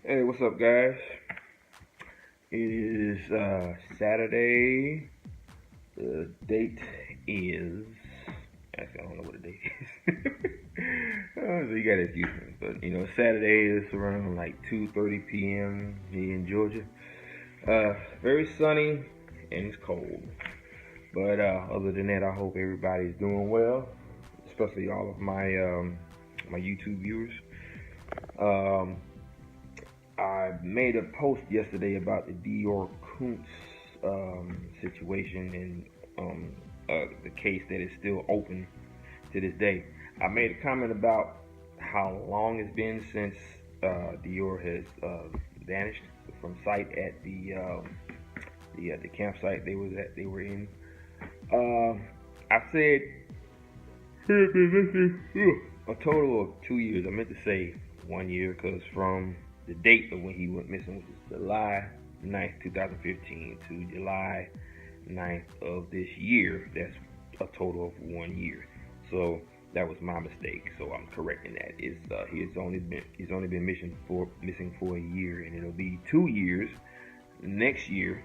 Hey, what's up, guys? It is Saturday. The date is. Actually, I don't know what the date is. So you gotta excuse me. But, Saturday is around like 2:30 p.m. here in Georgia. Very sunny and it's cold. But other than that, I hope everybody's doing well, especially all of my YouTube viewers. Um, I made a post yesterday about the De'Orr Kunz situation and the case that is still open to this day. I made a comment about how long it's been since De'Orr has vanished from sight at the campsite they were in. I said a total of 2 years. I meant to say 1 year because from the date of when he went missing, which is July 9th, 2015 to July 9th of this year, that's a total of 1 year. So that was my mistake. So I'm correcting that. He's only been missing for a year, and it'll be 2 years next year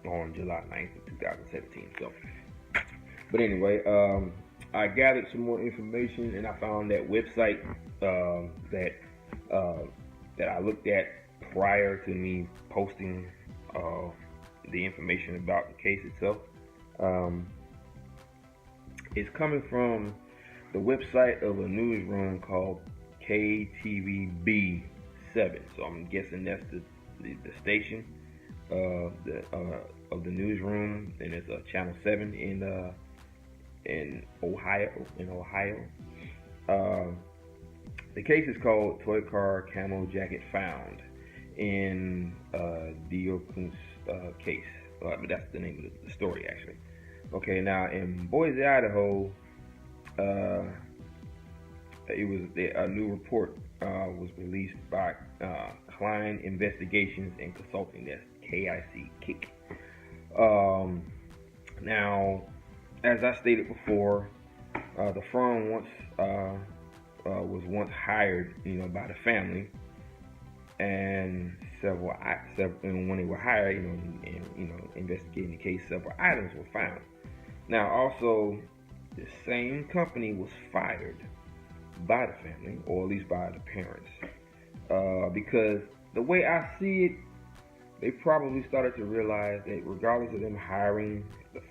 on July 9th of 2017. So, but anyway, I gathered some more information, and I found that website that I looked at prior to me posting the information about the case itself. It's coming from the website of a newsroom called KTVB 7. So I'm guessing that's the station of the newsroom, and it's channel 7 in Ohio. The case is called Toy Car Camo Jacket Found in De'Orr Kunz case. But that's the name of the story, actually. Okay, now in Boise, Idaho, a new report was released by Klein Investigations and Consulting. That's KIC. Now, as I stated before, the firm was once hired, by the family, and when they were hired, and investigating the case, several items were found. Now, also, the same company was fired by the family, or at least by the parents, because the way I see it, they probably started to realize that regardless of them hiring the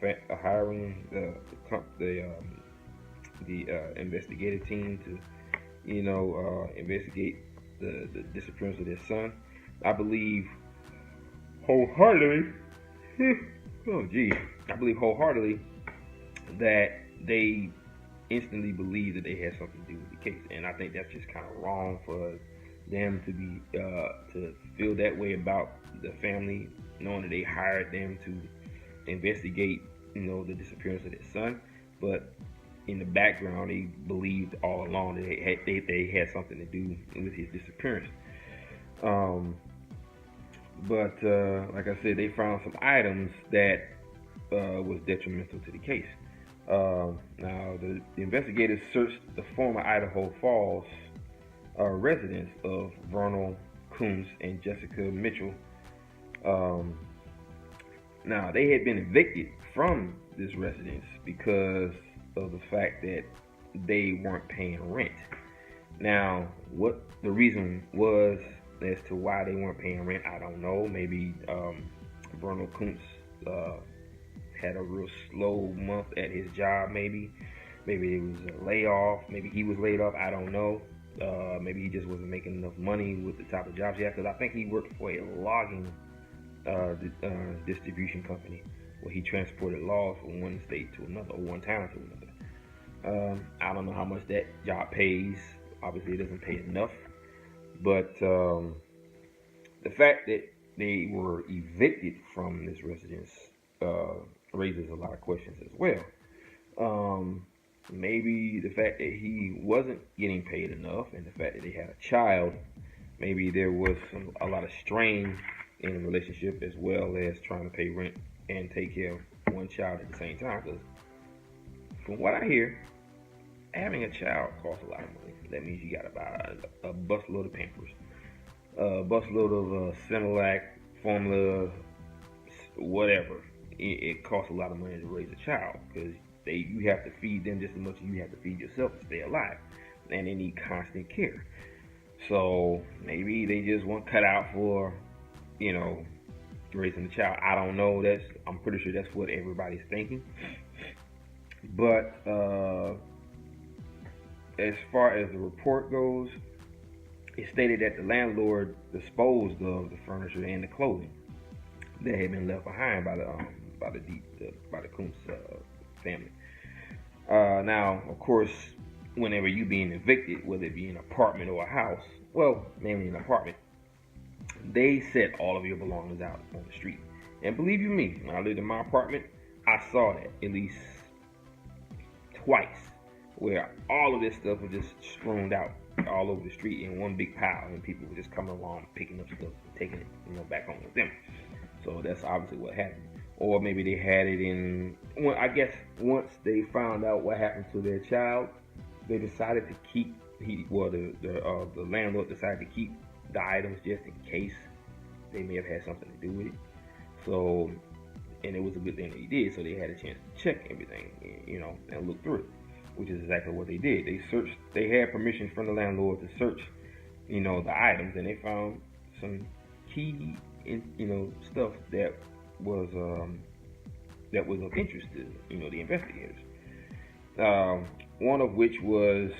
investigative team to investigate the disappearance of their son, I believe wholeheartedly that they instantly believed that they had something to do with the case. And I think that's just kind of wrong for them to be to feel that way about the family, knowing that they hired them to investigate the disappearance of their son, but in the background they believed all along that they had something to do with his disappearance. But like I said, they found some items that was detrimental to the case. Now, the investigators searched the former Idaho Falls residence of De'Orr Kunz and Jessica Mitchell. Now, they had been evicted from this residence because of the fact that they weren't paying rent. Now, what the reason was as to why they weren't paying rent, I don't know. Maybe De'Orr Kunz had a real slow month at his job. Maybe it was a layoff. Maybe he was laid off. I don't know. Maybe he just wasn't making enough money with the type of jobs he had. Because I think he worked for a logging distribution company where he transported logs from one state to another, or one town to another. I don't know how much that job pays. Obviously, it doesn't pay enough. But the fact that they were evicted from this residence raises a lot of questions as well. Maybe the fact that he wasn't getting paid enough, and the fact that they had a child, maybe there was a lot of strain in the relationship, as well as trying to pay rent and take care of one child at the same time. Because from what I hear, having a child costs a lot of money. That means you got to buy a busload of Pampers. busload of Similac, formula, whatever. It costs a lot of money to raise a child because you have to feed them just as much as you have to feed yourself to stay alive, and they need constant care. So maybe they just weren't cut out for, raising a child. I don't know. I'm pretty sure that's what everybody's thinking. But as far as the report goes, it stated that the landlord disposed of the furniture and the clothing that had been left behind by the Kunz family. Now, of course, whenever you being evicted, whether it be an apartment or a house, well, mainly an apartment, they set all of your belongings out on the street. And believe you me, when I lived in my apartment, I saw that at least twice, where all of this stuff was just strewn out all over the street in one big pile, and people were just coming along, picking up stuff and taking it, back home with them. So that's obviously what happened. Or maybe they had it in. Well, I guess once they found out what happened to their child, they decided to keep. The landlord decided to keep the items just in case they may have had something to do with it. So, and it was a good thing that he did. So they had a chance to check everything, and look through it, which is exactly what they did. They searched. They had permission from the landlord to search, the items, and they found some key, stuff that was of interest to the investigators. One of which was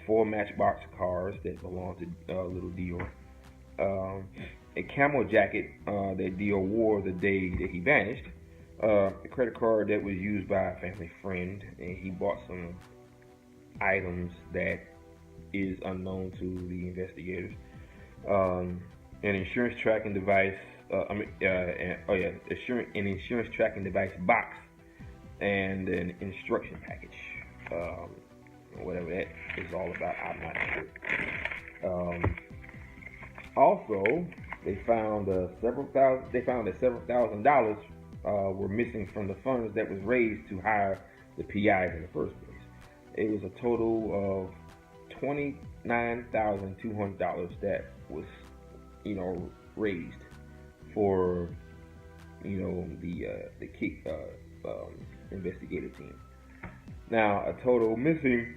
4 Matchbox cars that belonged to little De'Orr, a camel jacket that De'Orr wore the day that he vanished, a credit card that was used by a family friend, and he bought some items that is unknown to the investigators, an insurance tracking device. An insurance tracking device box, and an instruction package. Whatever that is all about, I'm not sure. Also, they found several thousand dollars were missing from the funds that was raised to hire the PIs in the first place. It was a total of $29,200 that was, raised for the kick investigative team. Now, a total missing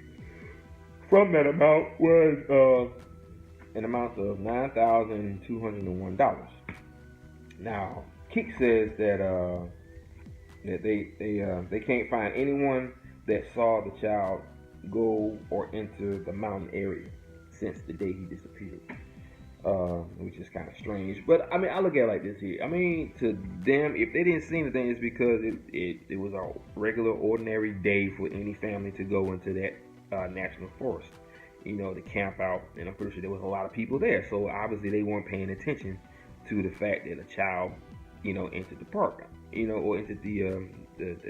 from that amount was an amount of $9,201. Now, Kick says that they can't find anyone that saw the child go or enter the mountain area since the day he disappeared. Which is kind of strange, but I look at it like this here. To them, if they didn't see anything, it's because it was a regular, ordinary day for any family to go into that national forest, to camp out. And I'm pretty sure there was a lot of people there, so obviously they weren't paying attention to the fact that a child, entered the park, or entered the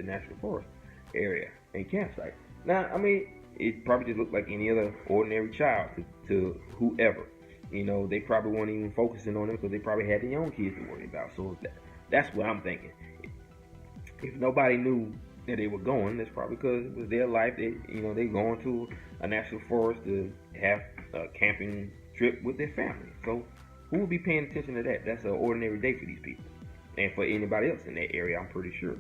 national forest area and campsite. Now, it probably just looked like any other ordinary child to whoever. They probably weren't even focusing on them because they probably had their own kids to worry about. So that's what I'm thinking. If nobody knew that they were going, that's probably because it was their life. They going to a national forest to have a camping trip with their family. So who would be paying attention to that? That's an ordinary day for these people, and for anybody else in that area, I'm pretty sure.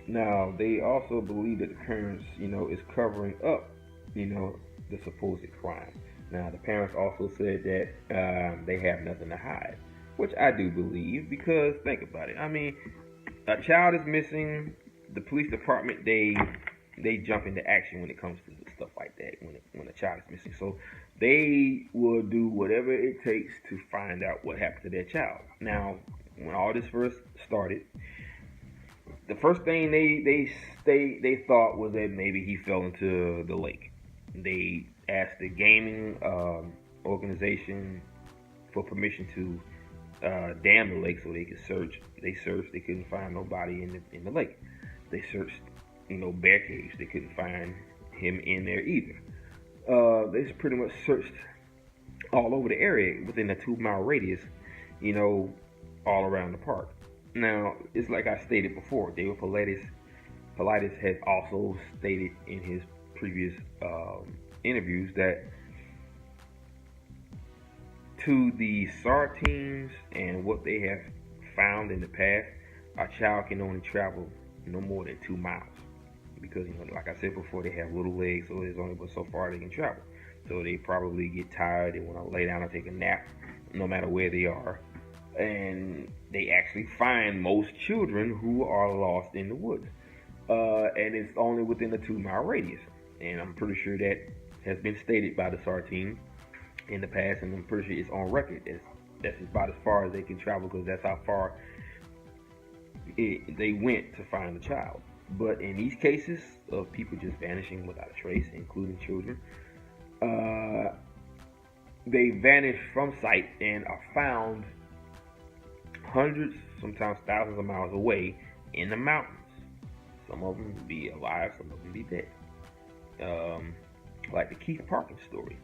Now, they also believe that the parents, is covering up, the supposed crime. Now, the parents also said that they have nothing to hide, which I do believe, because think about it. A child is missing. The police department, they jump into action when it comes to stuff like that. When a child is missing, so they will do whatever it takes to find out what happened to their child. Now, when all this first started, the first thing they thought was that maybe he fell into the lake. They asked the gaming organization for permission to dam the lake so they could search. They searched. They couldn't find nobody in the lake. They searched, bear caves. They couldn't find him in there either. They pretty much searched all over the area within a 2-mile radius, all around the park. Now, it's like I stated before. David Paulides has also stated in his previous interviews that to the SAR teams and what they have found in the past, a child can only travel no more than 2 miles. Because, like I said before, they have little legs, so there's only but so far they can travel. So they probably get tired, they want to lay down or take a nap, no matter where they are. And they actually find most children who are lost in the woods. And it's only within a 2-mile radius. And I'm pretty sure that has been stated by the SAR team in the past, and I'm pretty sure it's on record. That's about as far as they can travel, because that's how far they went to find the child. But in these cases of people just vanishing without a trace, including children, they vanish from sight and are found hundreds, sometimes thousands of miles away in the mountains. Some of them be alive, some of them be dead. Like the Keith Parkins story.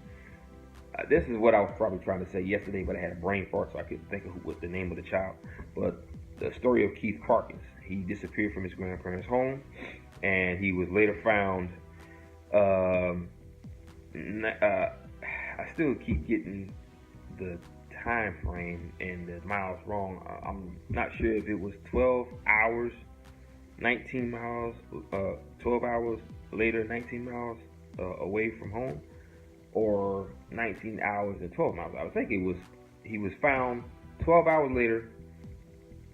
This is what I was probably trying to say yesterday, but I had a brain fart, so I couldn't think of what the name of the child. But the story of Keith Parkins. He disappeared from his grandparents' home, and he was later found. I still keep getting the time frame and the miles wrong. I'm not sure if it was 12 hours, 19 miles, 12 hours later, 19 miles away from home, or 19 hours and 12 miles. I would think he was found 12 hours later,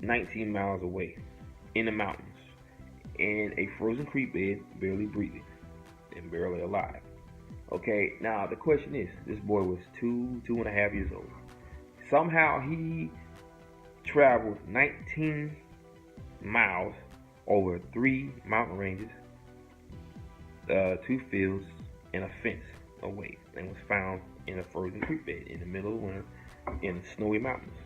19 miles away in the mountains, in a frozen creek bed, barely breathing and barely alive. Okay, now the question is, this boy was 2.5 years old. Somehow he traveled 19 miles over 3 mountain ranges, 2 fields, and a fence away, and was found in a frozen creek bed in the middle of winter in the snowy mountains.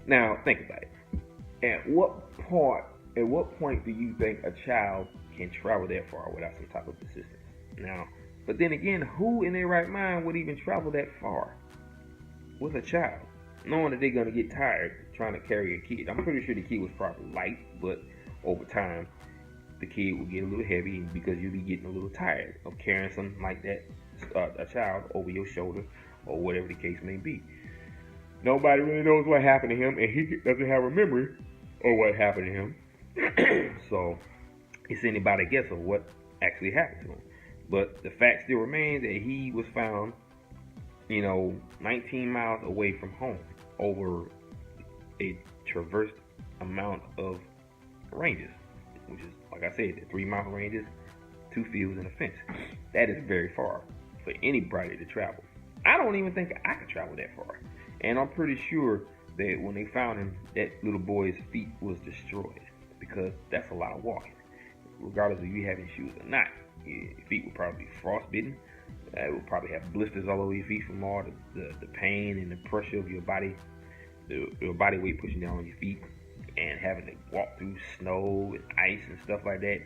Now think about it. At what point do you think a child can travel that far without some type of assistance? Now, but then again, who in their right mind would even travel that far with a child, knowing that they're going to get tired trying to carry a kid? I'm pretty sure the kid was probably light, but over time, the kid will get a little heavy because you'll be getting a little tired of carrying something like that, a child over your shoulder, or whatever the case may be. Nobody really knows what happened to him, and he doesn't have a memory of what happened to him. So it's anybody's guess of what actually happened to him. But the fact still remains that he was found, 19 miles away from home over a traversed amount of ranges, which is, like I said, the 3 mountain ranges, 2 fields, and a fence. That is very far for anybody to travel. I don't even think I could travel that far. And I'm pretty sure that when they found him, that little boy's feet was destroyed, because that's a lot of walking. Regardless of you having shoes or not, your feet would probably be frostbitten. It would probably have blisters all over your feet from all the pain and the pressure of your body, your body weight pushing down on your feet, and having to walk through snow and ice and stuff like that.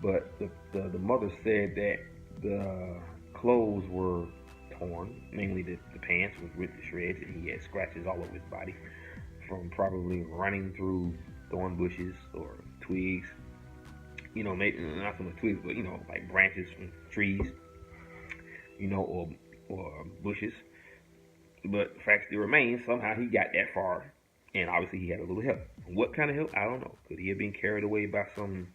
But the mother said that the clothes were torn, mainly the pants was ripped to shreds, and he had scratches all over his body from probably running through thorn bushes or twigs. Maybe not so much twigs, but like branches from trees, or bushes. But the fact still remains, somehow he got that far, and obviously he had a little help. What kind of help? I don't know. Could he have been carried away by some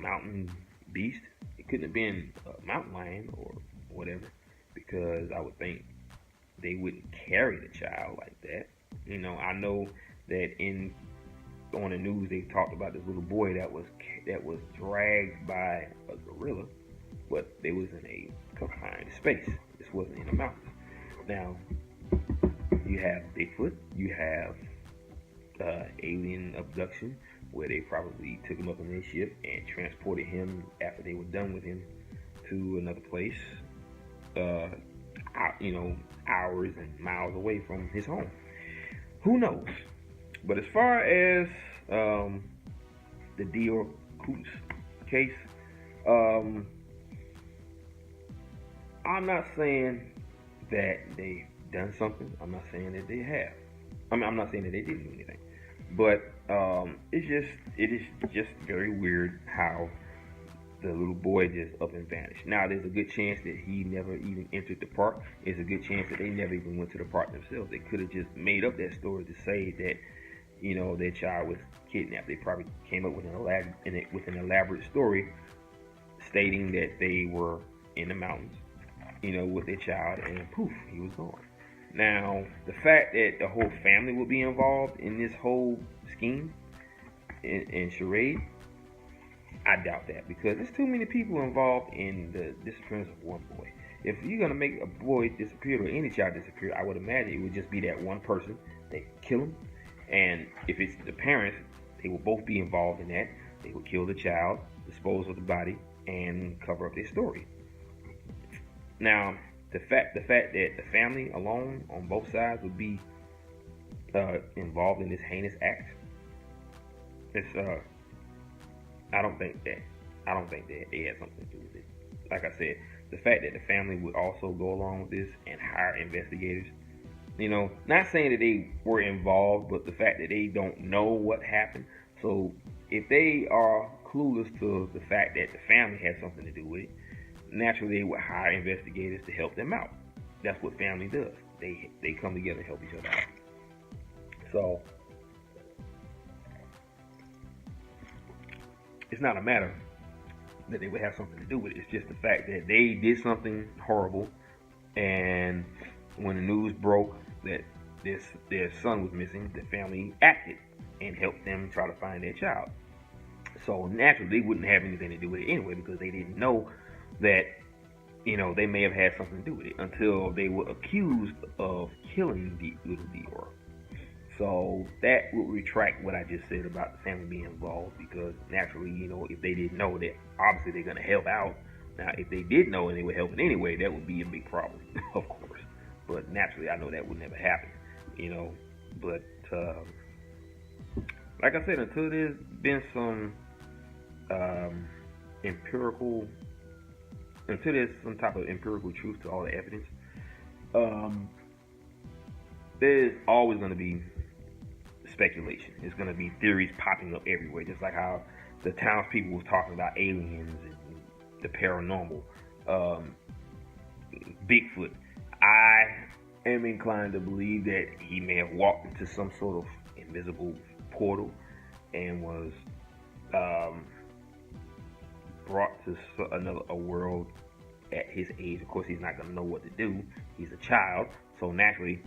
mountain beast? It couldn't have been a mountain lion or whatever, because I would think they wouldn't carry the child like that. I know that on the news they talked about this little boy that was dragged by a gorilla, but they was in a confined space. This wasn't in the mountains. Now, you have Bigfoot, you have alien abduction, where they probably took him up in their ship and transported him after they were done with him to another place, hours and miles away from his home. Who knows? But as far as the De'Orr Kunz case, I'm not saying that they've done something. I'm not saying that they have. I'm not saying that they didn't do anything. But it is just very weird how the little boy just up and vanished. Now, there's a good chance that he never even entered the park. There's a good chance that they never even went to the park themselves. They could have just made up that story to say that, you know, their child was kidnapped. They probably came up with an elaborate story stating that they were in the mountains, you know, with their child, and poof, he was gone. Now, the fact that the whole family would be involved in this whole scheme and charade, I doubt that, because there's too many people involved in the disappearance of one boy. If you're going to make a boy disappear or any child disappear, I would imagine it would just be that one person. They kill him, and if it's the parents, they will both be involved in that. They would kill the child, dispose of the body, and cover up their story. Now, the fact that the family alone on both sides would be involved in this heinous act, it's I don't think that they had something to do with it. Like I said, the fact that the family would also go along with this and hire investigators, you know, not saying that they were involved, but the fact that they don't know what happened. So if they are clueless to the fact that the family had something to do with it, naturally they would hire investigators to help them out. That's what family does. They come together and help each other out. So it's not a matter that they would have something to do with it. It's just the fact that they did something horrible, and when the news broke that their son was missing, the family acted and helped them try to find their child. So naturally they wouldn't have anything to do with it anyway, because they didn't know that, you know, they may have had something to do with it until they were accused of killing the little De'Orr. So that will retract what I just said about the family being involved, because naturally, you know, if they didn't know, that obviously they're going to help out. Now, if they did know and they were helping anyway, that would be a big problem, of course. But naturally, I know that would never happen, you know. But like I said, until there's been some until there's some type of empirical truth to all the evidence, there's always going to be speculation. There's going to be theories popping up everywhere, just like how the townspeople was talking about aliens and the paranormal, Bigfoot. I am inclined to believe that he may have walked into some sort of invisible portal and was brought to a world at his age. Of course, he's not going to know what to do. He's a child, so naturally,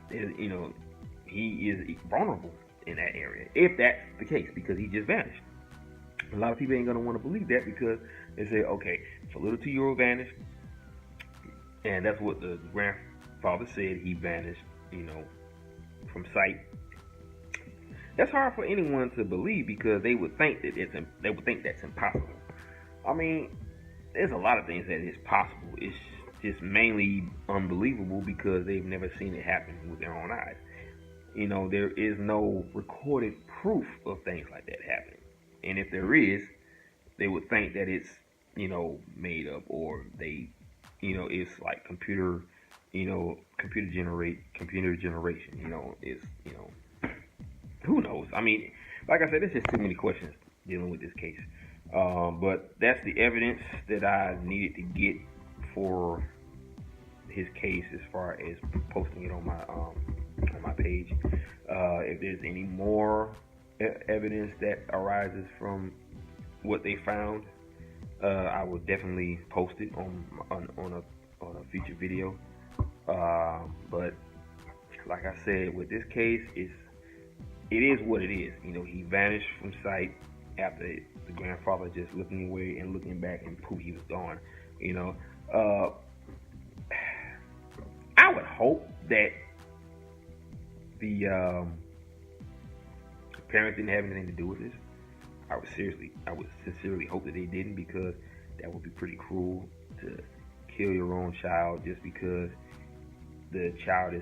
you know, he is vulnerable in that area, if that's the case, because he just vanished. A lot of people ain't going to want to believe that, because they say, okay, if a little 2-year-old vanished, and that's what the grandfather said, he vanished, you know, from sight. That's hard for anyone to believe, because they would think that that's impossible. I mean, there's a lot of things that is possible. It's just mainly unbelievable because they've never seen it happen with their own eyes. You know, there is no recorded proof of things like that happening. And if there is, they would think that it's, you know, made up, or they, you know, it's like computer generation, you know, it's, you know, who knows? I mean, like I said, there's just too many questions dealing with this case. But that's the evidence that I needed to get for his case, as far as posting it on my page. If there's any more evidence that arises from what they found, I will definitely post it on a future video. But like I said, with this case, it is what it is. You know, he vanished from sight after the grandfather just looking away and looking back, and poof, he was gone. You know, I would hope that the parents didn't have anything to do with this. I would sincerely hope that they didn't, because that would be pretty cruel to kill your own child just because the child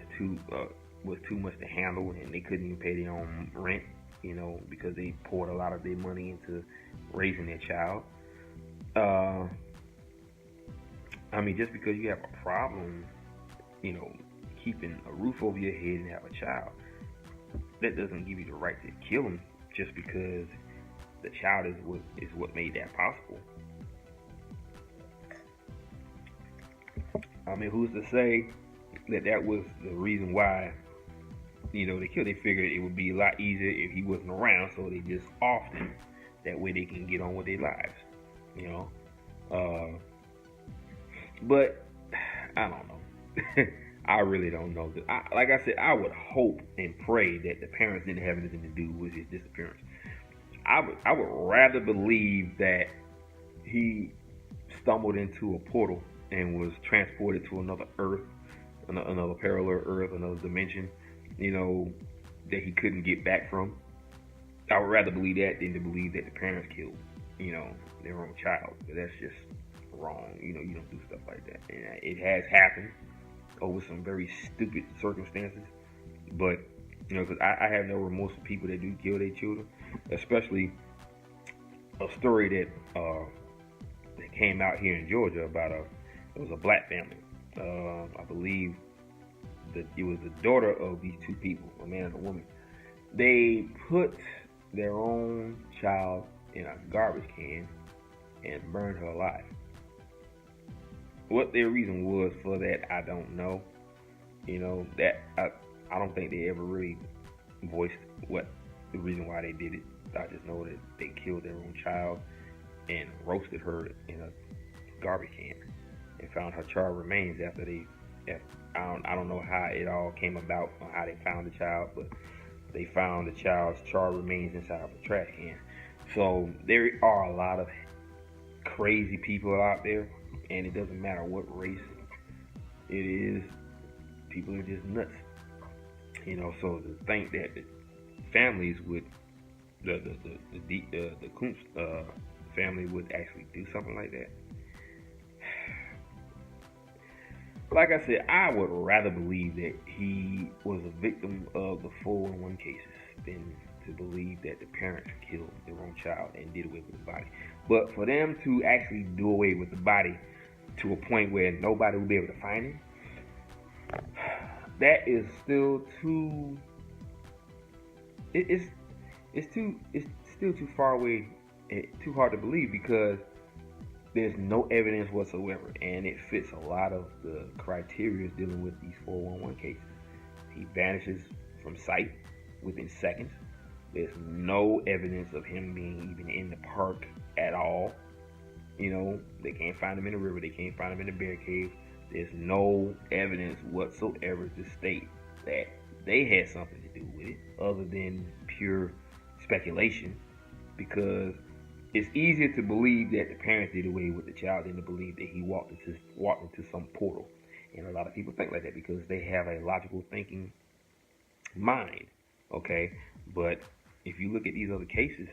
was too much to handle and they couldn't even pay their own rent, you know, because they poured a lot of their money into raising their child. I mean, just because you have a problem, you know, keeping a roof over your head and have a child, that doesn't give you the right to kill them just because the child is what made that possible. I mean, who's to say that was the reason why, they killed? They figured it would be a lot easier if he wasn't around, so they just offed him. That way they can get on with their lives, you know. But I don't know. I really don't know. Like I said, I would hope and pray that the parents didn't have anything to do with his disappearance. I would rather believe that he stumbled into a portal and was transported to another Earth, another parallel Earth, another dimension, that he couldn't get back from. I would rather believe that than to believe that the parents killed, their own child. But that's just wrong. You don't do stuff like that. And it has happened over some very stupid circumstances. But, because I have no remorse for people that do kill their children, especially a story that came out here in Georgia about it was a black family. I believe that it was the daughter of these two people, a man and a woman. They put their own child in a garbage can and burned her alive. What their reason was for that, I don't know. That I don't think they ever really voiced what the reason why they did it. I just know that they killed their own child and roasted her in a garbage can and found her charred remains after I don't know how it all came about or how they found the child, but they found the child's charred remains inside of a trash can. So there are a lot of crazy people out there, and it doesn't matter what race it is. People are just nuts, So to think that the families would, the Kunz family would actually do something like that. Like I said, I would rather believe that he was a victim of the 411 cases than to believe that the parents killed their own child and did away with the body. But for them to actually do away with the body to a point where nobody will be able to find him, that is still too. It's still too far away, too hard to believe, because there's no evidence whatsoever, and it fits a lot of the criteria dealing with these 411 cases. He vanishes from sight within seconds. There's no evidence of him being even in the park at all. They can't find him in the river. They can't find him in the bear cave. There's no evidence whatsoever to state that they had something to do with it, other than pure speculation, because it's easier to believe that the parents did away with the child than to believe that he walked into some portal. And a lot of people think like that because they have a logical thinking mind, okay? But if you look at these other cases,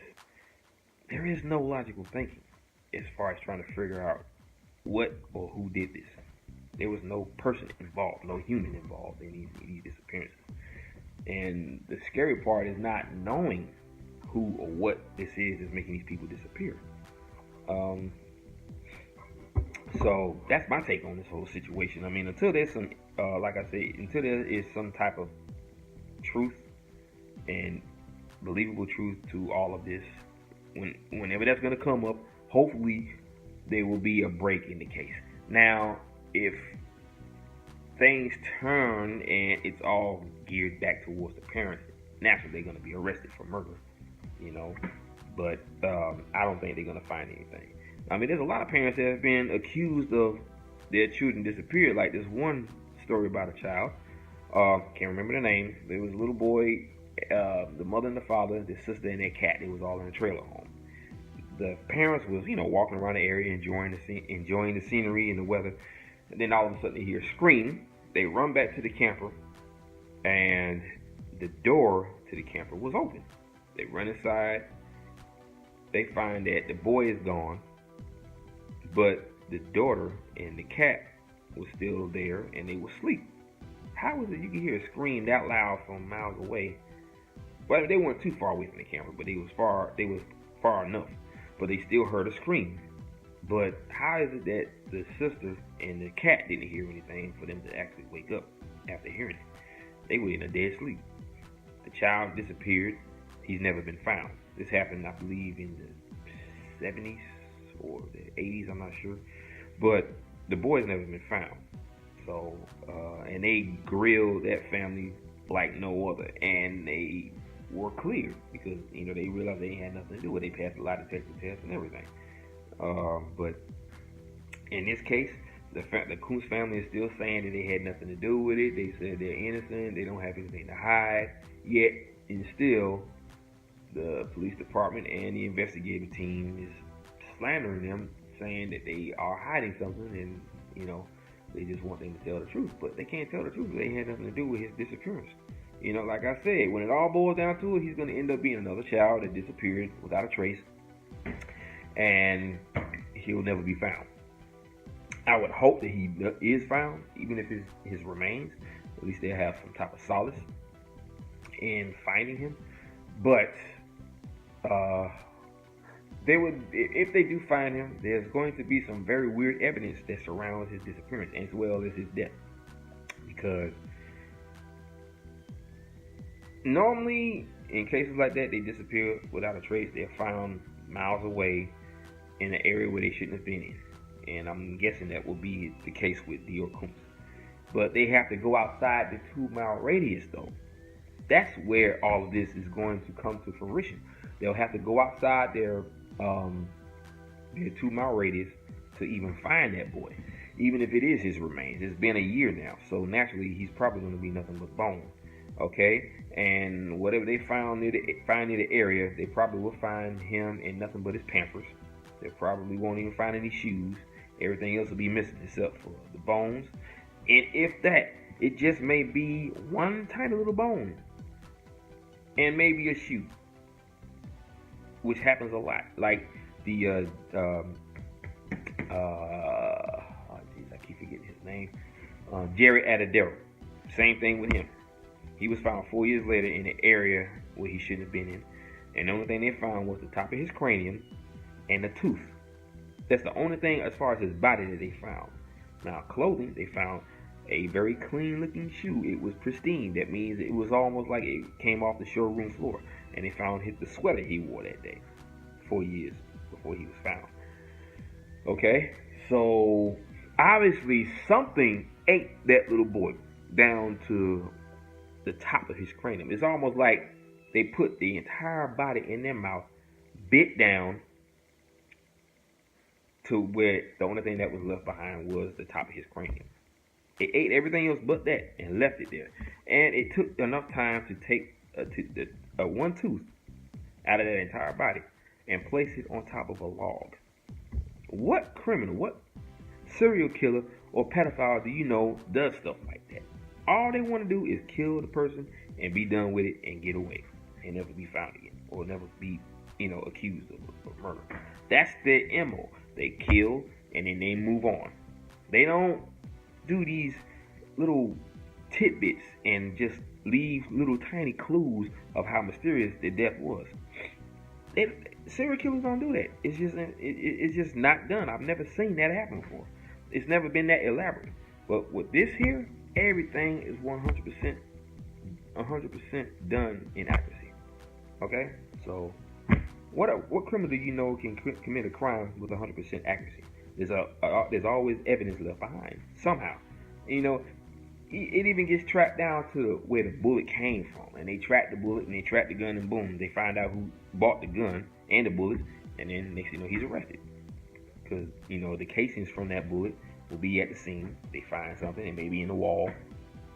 there is no logical thinking as far as trying to figure out what or who did this. There was no person involved, no human involved in these disappearances. And the scary part is not knowing who or what this is that's making these people disappear. So that's my take on this whole situation. I mean, until there's some, like I said, until there is some type of truth and believable truth to all of this, whenever that's going to come up, hopefully there will be a break in the case. Now, if things turn and it's all geared back towards the parents, naturally they're going to be arrested for murder, but I don't think they're going to find anything. I mean, there's a lot of parents that have been accused of their children disappeared. Like this one story about a child, can't remember the name. There was a little boy, the mother and the father, the sister and their cat. They was all in a trailer home. The parents was, walking around the area enjoying the scenery and the weather. And then all of a sudden they hear a scream. They run back to the camper, and the door to the camper was open. They run inside. They find that the boy is gone, but the daughter and the cat was still there, and they were asleep. How was it you could hear a scream that loud from miles away? Well, they weren't too far away from the camper, but they was far enough. But they still heard a scream. But how is it that the sister and the cat didn't hear anything for them to actually wake up after hearing it? They were in a dead sleep. The child disappeared. He's never been found. This happened, I believe, in the 70s or the 80s, I'm not sure. But the boy's never been found. and they grilled that family like no other, and they were clear because they realized they ain't had nothing to do with it. They passed a lie detector test and everything. But in this case, the Kunz family is still saying that they had nothing to do with it. They said they're innocent. They don't have anything to hide. Yet, and still, the police department and the investigative team is slandering them, saying that they are hiding something, and they just want them to tell the truth. But they can't tell the truth. They had nothing to do with his disappearance. Like I said, when it all boils down to it, he's going to end up being another child that disappeared without a trace, and he'll never be found. I would hope that he is found, even if his remains. At least they'll have some type of solace in finding him. But if they do find him, there's going to be some very weird evidence that surrounds his disappearance as well as his death. Because normally, in cases like that, they disappear without a trace. They're found miles away in an area where they shouldn't have been in. And I'm guessing that will be the case with De'Orr Kunz. But they have to go outside the 2-mile radius, though. That's where all of this is going to come to fruition. They'll have to go outside their 2-mile radius to even find that boy, even if it is his remains. It's been a year now, so naturally he's probably going to be nothing but bone. Okay, and whatever they find near the area, they probably will find him in nothing but his Pampers. They probably won't even find any shoes. Everything else will be missing except for the bones. And if that, it just may be one tiny little bone and maybe a shoe, which happens a lot. Like the I keep forgetting his name. Jerry Idaho. Same thing with him. He was found 4 years later in an area where he shouldn't have been in, and the only thing they found was the top of his cranium and a tooth. That's the only thing as far as his body that they found. Now, clothing, they found a very clean looking shoe. It was pristine. That means it was almost like it came off the showroom floor. And they found the sweater he wore that day, 4 years before he was found. Okay, so obviously something ate that little boy down to the top of his cranium. It's almost like they put the entire body in their mouth, bit down to where the only thing that was left behind was the top of his cranium. It ate everything else but that and left it there. And it took enough time to take one tooth out of that entire body and place it on top of a log. What criminal, what serial killer or pedophile do you know does stuff like that? All they want to do is kill the person and be done with it and get away and never be found again or never be, accused of murder. That's their MO. They kill and then they move on. They don't do these little tidbits and just leave little tiny clues of how mysterious the death was. Serial killers don't do that. It's just not done. I've never seen that happen before. It's never been that elaborate. But with this here, everything is 100% done in accuracy. Okay, so what criminal do you know can commit a crime with 100% accuracy? There's always evidence left behind somehow. It even gets tracked down to where the bullet came from, and they track the bullet and they track the gun, and boom, they find out who bought the gun and the bullets, and then next thing you know, he's arrested because the casings from that bullet will be at the scene. They find something, it may be in the wall,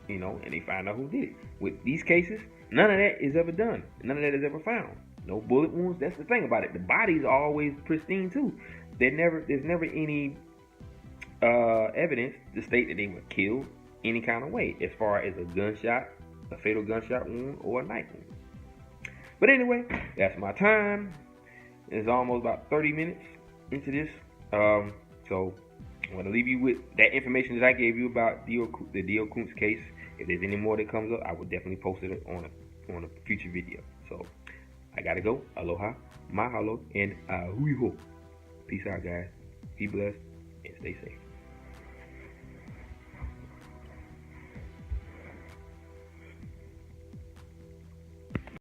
and they find out who did it. With these cases, none of that is ever done. None of that is ever found. No bullet wounds. That's the thing about it. The bodies are always pristine too. There's never any evidence to state that they were killed any kind of way, as far as a gunshot, a fatal gunshot wound, or a knife wound. But anyway, that's my time. It's almost about 30 minutes into this. So I'm going to leave you with that information that I gave you about the De'Orr Kunz case. If there's any more that comes up, I will definitely post it on a future video. So I gotta go. Aloha, mahalo, and ahuiho. Peace out, guys. Be blessed and stay safe.